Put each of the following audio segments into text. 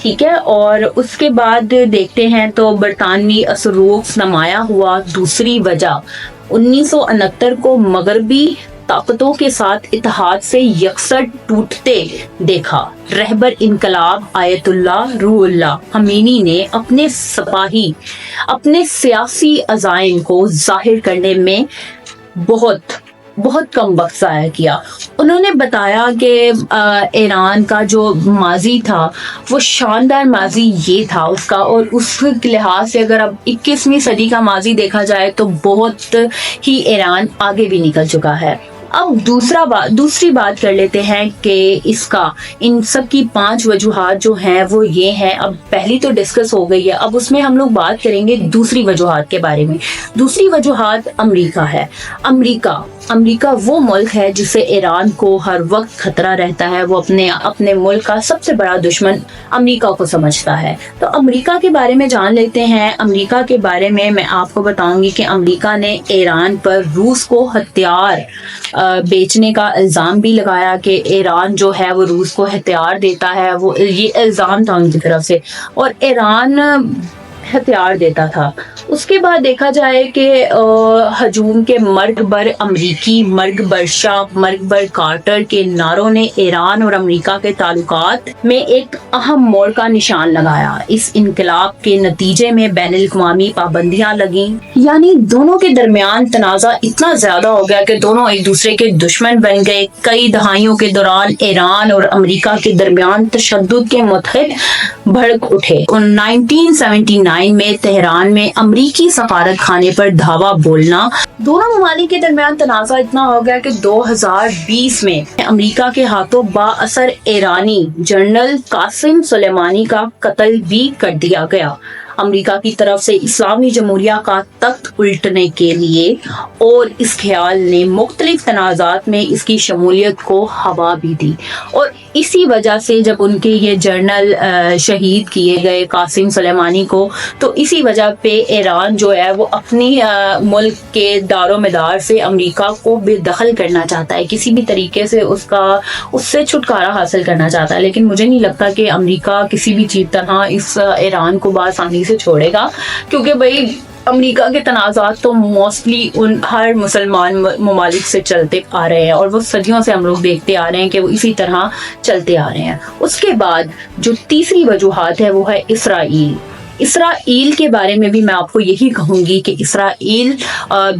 ٹھیک ہے. اور اس کے بعد دیکھتے ہیں تو برطانوی اثرات نمایاں ہوا. دوسری وجہ 1969 کو مغربی طاقتوں کے ساتھ اتحاد سے یکسر ٹوٹتے دیکھا. رہبر انقلاب آیت اللہ روح اللہ خمینی نے اپنے سیاسی عزائم کو ظاہر کرنے میں بہت کم وقت ضائع کیا. انہوں نے بتایا کہ ایران کا جو ماضی تھا وہ شاندار ماضی یہ تھا اس کا, اور اس کے لحاظ سے اگر اب 21ویں صدی کا ماضی دیکھا جائے تو بہت ہی ایران آگے بھی نکل چکا ہے. اب دوسری بات کر لیتے ہیں کہ ان سب کی 5 وجوہات جو ہیں وہ یہ ہیں. اب پہلی تو ڈسکس ہو گئی ہے, اب اس میں ہم لوگ بات کریں گے دوسری وجوہات کے بارے میں. دوسری وجوہات امریکہ ہے. امریکہ وہ ملک ہے جسے ایران کو ہر وقت خطرہ رہتا ہے. وہ اپنے ملک کا سب سے بڑا دشمن امریکہ کو سمجھتا ہے. تو امریکہ کے بارے میں جان لیتے ہیں. امریکہ کے بارے میں آپ کو بتاؤں گی کہ امریکہ نے ایران پر روس کو ہتھیار بیچنے کا الزام بھی لگایا کہ ایران جو ہے وہ روس کو ہتھیار دیتا ہے. وہ یہ الزام تھا ان کی طرف سے, اور ایران ہتھیار دیتا تھا. اس کے بعد دیکھا جائے کہ ہجوم کے مرگ بر امریکی, مرگ بر شاہ, مرگ بر کارٹر کے نعروں نے ایران اور امریکہ کے تعلقات میں ایک اہم موڑ کا نشان لگایا. اس انقلاب کے نتیجے میں بین الاقوامی پابندیاں لگیں, یعنی دونوں کے درمیان تنازع اتنا زیادہ ہو گیا کہ دونوں ایک دوسرے کے دشمن بن گئے. کئی دہائیوں کے دوران ایران اور امریکہ کے درمیان تشدد کے متحد بھڑک اٹھے. 1979 میں تہران میں امریکی سفارت خانے پر دھاوا بولنا. دونوں ممالک کے درمیان تنازع اتنا ہو گیا کہ 2020 میں امریکہ کے ہاتھوں با اثر ایرانی جنرل قاسم سلیمانی کا قتل بھی کر دیا گیا. امریکہ کی طرف سے اسلامی جمہوریہ کا تخت الٹنے کے لیے اور اس خیال نے مختلف تنازعات میں اس کی شمولیت کو ہوا بھی دی. اور اسی وجہ سے جب ان کے یہ جرنل شہید کیے گئے قاسم سلیمانی کو, تو اسی وجہ پہ ایران جو ہے وہ اپنی ملک کے دار و مدار سے امریکہ کو بے دخل کرنا چاہتا ہے, کسی بھی طریقے سے اس سے چھٹکارا حاصل کرنا چاہتا ہے. لیکن مجھے نہیں لگتا کہ امریکہ کسی بھی چیز طرح اس ایران کو بآسانی سے چھوڑے گا, کیونکہ بھائی امریکہ کے تنازعات تو موسٹلی ہر مسلمان ممالک سے چلتے آ رہے ہیں, اور وہ صدیوں سے ہم لوگ دیکھتے آ رہے ہیں کہ وہ اسی طرح چلتے آ رہے ہیں. اس کے بعد جو تیسری وجوہات ہے وہ ہے اسرائیل کے بارے میں بھی میں آپ کو یہی کہوں گی کہ اسرائیل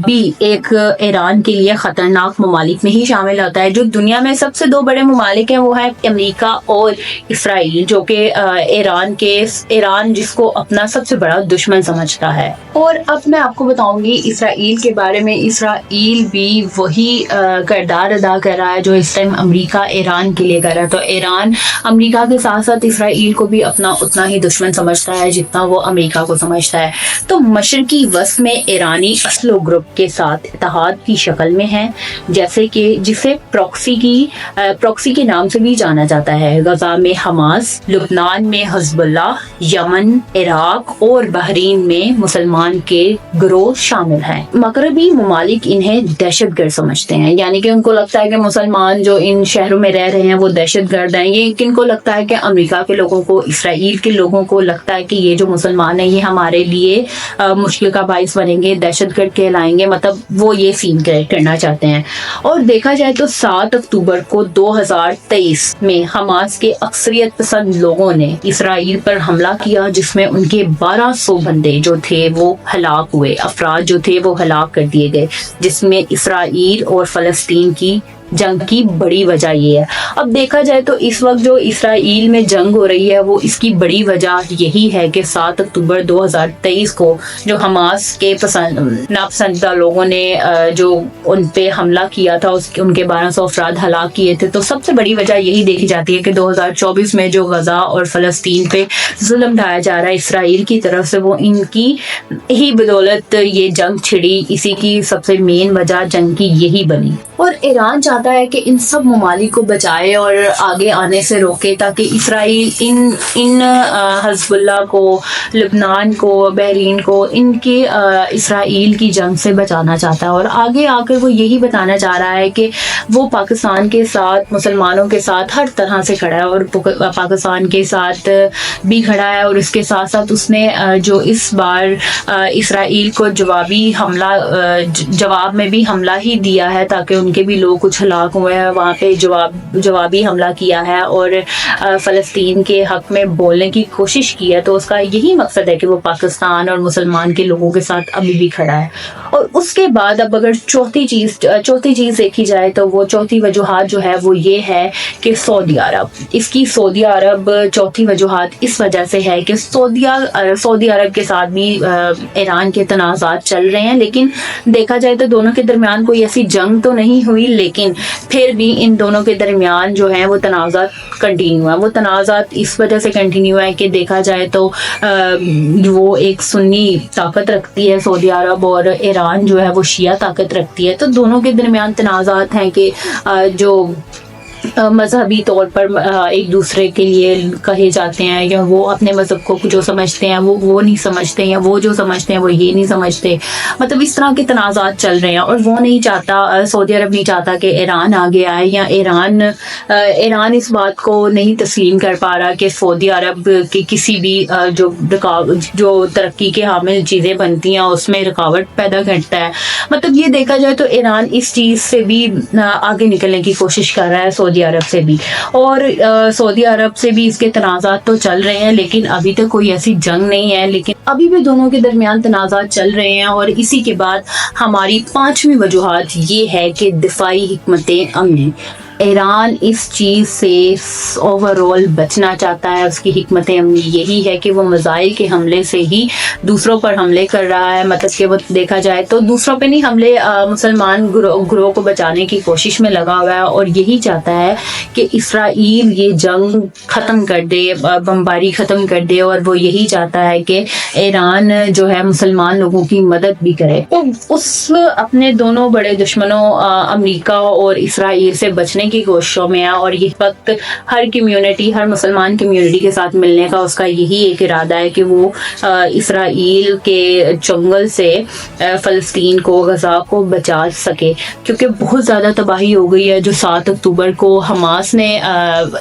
بھی ایک ایران کے لیے خطرناک ممالک میں ہی شامل ہوتا ہے. جو دنیا میں سب سے 2 بڑے ممالک ہیں وہ ہے امریکہ اور اسرائیل, جو کہ ایران جس کو اپنا سب سے بڑا دشمن سمجھتا ہے. اور اب میں آپ کو بتاؤں گی اسرائیل کے بارے میں. اسرائیل بھی وہی کردار ادا کر رہا ہے جو اس ٹائم امریکہ ایران کے لیے کر رہا ہے. تو ایران امریکہ کے ساتھ ساتھ اسرائیل کو بھی اپنا اتنا ہی دشمن سمجھتا ہے جتنا وہ امریکہ کو سمجھتا ہے. تو مشرقی وسط میں ایرانی اسلو گروپ کے ساتھ اتحاد کی شکل میں ہے, جیسے کہ جسے پروکسی کے نام سے بھی جانا جاتا ہے. غزہ میں حماس, لبنان میں حزب اللہ, یمن, عراق اور بحرین میں مسلمان کے گروہ شامل ہیں. مغربی ممالک انہیں دہشت گرد سمجھتے ہیں, یعنی کہ ان کو لگتا ہے کہ مسلمان جو ان شہروں میں رہ رہے ہیں وہ دہشت گرد ہیں. یہ کن کو لگتا ہے کہ امریکہ کے لوگوں کو, اسرائیل کے لوگوں کو لگتا ہے کہ یہ جو مسلمان ہیں یہ ہمارے لیے مشکل کا باعث بنیں گے, دہشت گرد کہلائیں گے, مطلب وہ یہ سین کریٹ کرنا چاہتے ہیں. اور دیکھا جائے تو 7 اکتوبر کو 2023 میں حماس کے اکثریت پسند لوگوں نے اسرائیل پر حملہ کیا, جس میں ان کے 1200 بندے جو تھے وہ ہلاک ہوئے, افراد جو تھے وہ ہلاک کر دیے گئے, جس میں اسرائیل اور فلسطین کی جنگ کی بڑی وجہ یہ ہے. اب دیکھا جائے تو اس وقت جو اسرائیل میں جنگ ہو رہی ہے وہ اس کی بڑی وجہ یہی ہے کہ 7 اکتوبر 2023 کو جو حماس کے ناپسندیدہ لوگوں نے جو ان پہ حملہ کیا تھا ان کے 1200 افراد ہلاک کیے تھے. تو سب سے بڑی وجہ یہی دیکھی جاتی ہے کہ 2024 میں جو غزہ اور فلسطین پہ ظلم ڈھایا جا رہا ہے اسرائیل کی طرف سے, وہ ان کی ہی بدولت یہ جنگ چھڑی, اسی کی سب سے مین وجہ جنگ کی یہی بنی. اور ایران چاہتا ہے کہ ان سب ممالک کو بچائے اور آگے آنے سے روکے تاکہ اسرائیل ان حزب اللہ کو، لبنان کو، بحرین کو ان کے اسرائیل کی جنگ سے بچانا چاہتا ہے، اور آگے آ کر وہ یہی بتانا چاہ رہا ہے کہ وہ پاکستان کے ساتھ، مسلمانوں کے ساتھ ہر طرح سے کھڑا ہے، اور پاکستان کے ساتھ بھی کھڑا ہے، اور اس کے ساتھ ساتھ اس نے جو اس بار اسرائیل کو جواب میں بھی حملہ ہی دیا ہے تاکہ ان کے بھی لوگ کچھ ہلاک ہوئے ہیں وہاں پہ، جوابی حملہ کیا ہے اور فلسطین کے حق میں بولنے کی کوشش کی ہے، تو اس کا یہی مقصد ہے کہ وہ پاکستان اور مسلمان کے لوگوں کے ساتھ ابھی بھی کھڑا ہے۔ اور اس کے بعد اب اگر چوتھی چیز دیکھی جائے تو وہ چوتھی وجوہات جو ہے وہ یہ ہے کہ سعودی عرب چوتھی وجوہات اس وجہ سے ہے کہ سعودی عرب کے ساتھ بھی ایران کے تنازعات چل رہے ہیں، لیکن دیکھا جائے تو دونوں کے درمیان کوئی ایسی جنگ تو نہیں ہوئی، لیکن پھر بھی ان دونوں کے درمیان جو ہیں وہ تنازعات کنٹینیو ہیں۔ وہ تنازعات اس وجہ سے کنٹینیو ہے کہ دیکھا جائے تو وہ ایک سنی طاقت رکھتی ہے سعودی عرب، اور ایران جو ہے وہ شیعہ طاقت رکھتی ہے، تو دونوں کے درمیان تنازعات ہیں کہ جو مذہبی طور پر ایک دوسرے کے لیے کہے جاتے ہیں، یا وہ اپنے مذہب کو جو سمجھتے ہیں وہ نہیں سمجھتے، یا وہ جو سمجھتے ہیں وہ یہ نہیں سمجھتے، مطلب اس طرح کے تنازعات چل رہے ہیں، اور وہ نہیں چاہتا، سعودی عرب نہیں چاہتا کہ ایران آگے آئے، یا ایران اس بات کو نہیں تسلیم کر پا رہا کہ سعودی عرب کی کسی بھی جو ترقی کے حامل چیزیں بنتی ہیں اس میں رکاوٹ پیدا کرتا ہے۔ مطلب یہ دیکھا جائے تو ایران اس چیز سے بھی آگے نکلنے کی کوشش کر رہا ہے، سعودی عرب سے بھی، اور سعودی عرب سے بھی اس کے تنازعات تو چل رہے ہیں، لیکن ابھی تک کوئی ایسی جنگ نہیں ہے، لیکن ابھی بھی دونوں کے درمیان تنازعات چل رہے ہیں۔ اور اسی کے بعد ہماری پانچویں وجوہات یہ ہے کہ دفاعی حکمت عملی، ایران اس چیز سے اوور آل بچنا چاہتا ہے، اس کی حکمت عملی یہی ہے کہ وہ میزائل کے حملے سے ہی دوسروں پر حملے کر رہا ہے، مطلب کہ وہ دیکھا جائے تو دوسروں پہ نہیں حملے، مسلمان گروہ کو بچانے کی کوشش میں لگا ہوا ہے، اور یہی چاہتا ہے کہ اسرائیل یہ جنگ ختم کر دے، بمباری ختم کر دے، اور وہ یہی چاہتا ہے کہ ایران جو ہے مسلمان لوگوں کی مدد بھی کرے۔ اس اپنے دونوں بڑے دشمنوں امریکہ اور اسرائیل سے بچنے کی کوششوں میں ہے، اور یہ وقت ہر مسلمان کمیونٹی کے ساتھ ملنے کا اس کا یہی ایک ارادہ ہے کہ وہ اسرائیل کے چنگل سے فلسطین کو، غزہ کو بچا سکے، کیونکہ بہت زیادہ تباہی ہو گئی ہے۔ جو 7 اکتوبر کو حماس نے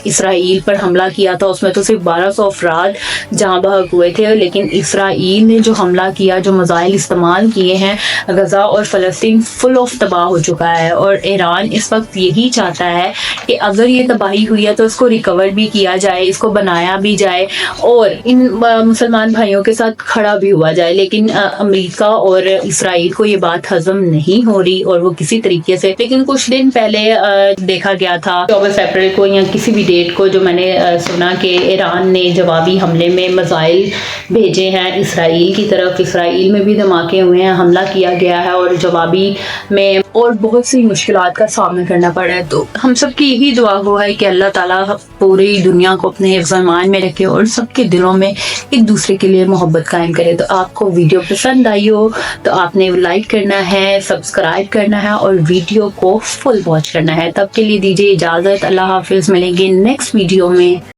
اسرائیل پر حملہ کیا تھا، اس میں تو صرف 1200 افراد جاں بحق ہوئے تھے، لیکن اسرائیل نے جو حملہ کیا، جو میزائل استعمال کیے ہیں، غزہ اور فلسطین فل آف تباہ ہو چکا ہے، اور ایران اس وقت یہی چاہتا ہے کہ اگر یہ تباہی ہوئی ہے تو اس کو ریکور بھی کیا جائے، اس کو بنایا بھی جائے، اور ان مسلمان بھائیوں کے ساتھ کھڑا بھی ہوا جائے، لیکن امریکہ اور اسرائیل کو یہ بات ہضم نہیں ہو رہی، اور وہ کسی طریقے سے، لیکن کچھ دن پہلے دیکھا گیا تھا 24 اپریل کو یا کسی بھی ڈیٹ کو، جو میں نے سنا کہ ایران نے جوابی حملے میں میزائل بھیجے ہیں اسرائیل کی طرف، اسرائیل میں بھی دھماکے ہوئے ہیں، حملہ کیا گیا ہے، اور جوابی میں اور بہت سی مشکلات کا سامنا کرنا پڑا ہے۔ تو ہم سب کی یہی دعا ہو ہے کہ اللہ تعالیٰ پوری دنیا کو اپنے حفظ ایمان میں رکھے اور سب کے دلوں میں ایک دوسرے کے لیے محبت قائم کرے۔ تو آپ کو ویڈیو پسند آئی ہو تو آپ نے لائک کرنا ہے، سبسکرائب کرنا ہے، اور ویڈیو کو فل واچ کرنا ہے۔ تب کے لیے دیجیے اجازت، اللہ حافظ، ملیں گے نیکسٹ ویڈیو میں۔